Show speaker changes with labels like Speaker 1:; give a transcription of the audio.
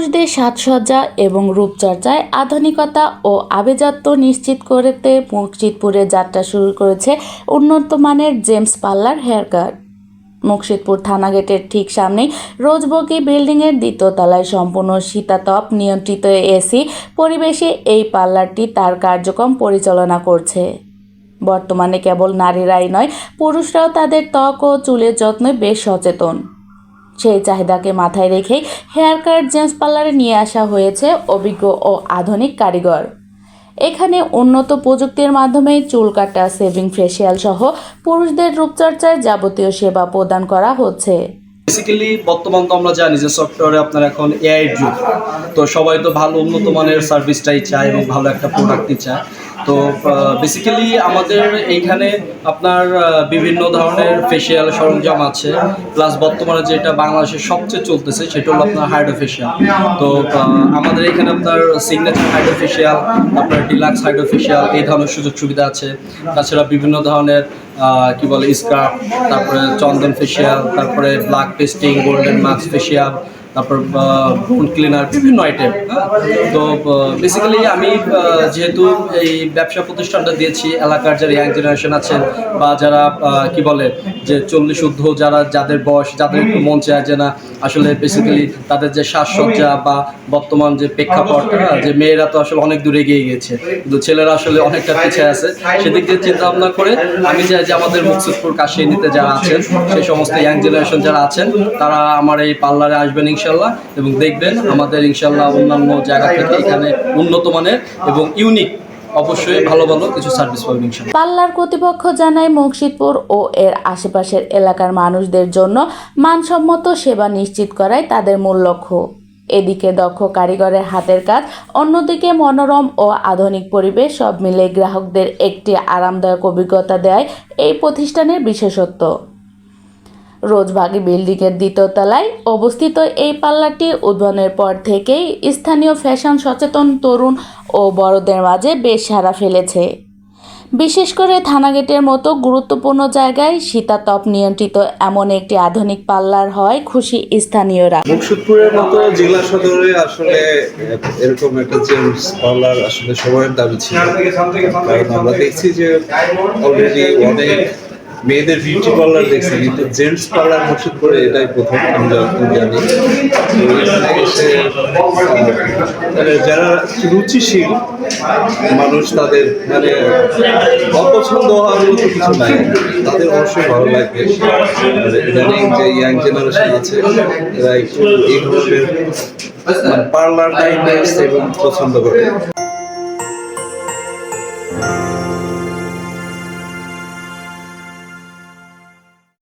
Speaker 1: পুরুষদের সাজসজ্জা এবং রূপচর্চায় আধুনিকতা ও আভিজাত্য নিশ্চিত করতে মুকসিদপুরে যাত্রা শুরু করেছে উন্নত মানের James parlour haircut. Muksudpur থানা গেটের ঠিক সামনেই রোজবগি বিল্ডিংয়ের দ্বিতীয় তলায় সম্পূর্ণ শীতাতপ নিয়ন্ত্রিত এসি পরিবেশে এই পার্লারটি তার কার্যক্রম পরিচালনা করছে। বর্তমানে কেবল নারীরাই নয়, পুরুষরাও তাদের ত্বক ও চুলের যত্নে বেশ সচেতন। সেই চাহিদাকে মাথায় রেখেই হেয়ার কাট জেমস পার্লারে নিয়ে আসা হয়েছে অভিজ্ঞ ও আধুনিক কারিগর। এখানে উন্নত প্রযুক্তির মাধ্যমে চুল কাটা, শেভিং, ফেসিয়াল সহ পুরুষদের রূপচর্চায় যাবতীয় সেবা প্রদান করা হচ্ছে।
Speaker 2: বেসিক্যালি বর্তমান তো আমরা জানি যে সফটওয়্যারে আপনার এখন এআই যুগ, তো সবাই তো ভালো উন্নত মানের সার্ভিসটাই চায় এবং ভালো একটা প্রোডাক্টই চায়। তো বেসিক্যালি আমাদের এইখানে আপনার বিভিন্ন ধরনের ফেসিয়াল সরঞ্জাম আছে, প্লাস বর্তমানে যেটা বাংলাদেশের সবচেয়ে চলতেছে সেটা হলো আপনার হাইড্রোফেশিয়াল। তো আমাদের এখানে আপনার সিগনেচার হাইড্রোফেশিয়াল, আপনার ডিলাক্স হাইড্রোফেশিয়াল এই ধরনের সুযোগ সুবিধা আছে। তাছাড়া বিভিন্ন ধরনের কি বলে স্কার্ফ, তারপরে চন্দন ফেশিয়াল, তারপরে black pasting, golden mask facial, তারপর বোন ক্লিনার, বিভিন্ন আইটেম। তো বেসিক্যালি আমি যেহেতু এই ব্যবসা প্রতিষ্ঠানটা দিয়েছি, এলাকার যারা ইয়াং জেনারেশন আছেন বা যারা কি বলে যে 40 ঊর্ধ্ব যাদের বয়স, যাদের একটু মন চায় যে না আসলে বেসিক্যালি তাদের যে সাজসজ্জা বা বর্তমান যে প্রেক্ষাপট, যে মেয়েরা তো আসলে অনেক দূরে এগিয়ে গিয়েছে কিন্তু ছেলেরা আসলে অনেকটা পিছিয়ে আছে, সেদিক দিয়ে চিন্তা ভাবনা করে আমি চাই যে আমাদের মুকসিদপুর কাশিয়ানীতে যারা আছেন সেই সমস্ত ইয়াং জেনারেশন যারা আছেন তারা আমার এই পার্লারে আসবেন ইনশাল্লাহ, এবং দেখবেন আমাদের ইনশাল্লাহ অন্যান্য জায়গা থেকে এখানে উন্নত মানের এবং ইউনিক অবশ্যই ভালো ভালো কিছু সার্ভিস পাবেন ইনশাল্লাহ।
Speaker 1: পার্লার কর্তৃপক্ষ জানায়, মুকসিদপুর ও এর আশেপাশের এলাকার মানুষদের জন্য মানসম্মত সেবা নিশ্চিত করাই তাদের মূল লক্ষ্য। এদিকে দক্ষ কারিগরের হাতের কাজ, অন্যদিকে মনোরম ও আধুনিক পরিবেশ, সব মিলে গ্রাহকদের একটি আরামদায়ক অভিজ্ঞতা দেয় এই প্রতিষ্ঠানের বিশেষত্ব। রোজবাগি বিল্ডিংয়ের দ্বিতীয় তলায় অবস্থিত এই পার্লারটি উদ্বোধনের পর থেকেই স্থানীয় ফ্যাশন সচেতন তরুণ ও বড়দের মাঝে বেশ সাড়া ফেলেছে। বিশেষ করে থানাগেটের মতো গুরুত্বপূর্ণ জায়গায় শীতাতপ নিয়ন্ত্রিত এমন একটি আধুনিক পার্লার হয় খুশি স্থানীয়রা।
Speaker 3: মুকসিদপুরের মতো জেলা সদরে আসলে এরকম একটা জেমস পার্লার আসলে সময়ের দাবি ছিল, কারণ আমরা দেখছি যে অলরেডি অনেক মেয়েদের বিউটি পার্লার দেখছি, কিন্তু জেন্টস পার্লার মুকসিদপুরে এটাই প্রথম আমরা জানি। তো এখানে এসে যারা রুচিশীল মানুষ, তাদের মানে অপছন্দ হওয়ার মতো কিছু নাই, তাদের অবশ্যই ভালো লাগবে। ইদানিং যে ইয়াং জেনারেশন আছে এরা একটু এই ধরনের পার্লার টাইপের এবং পছন্দ করে।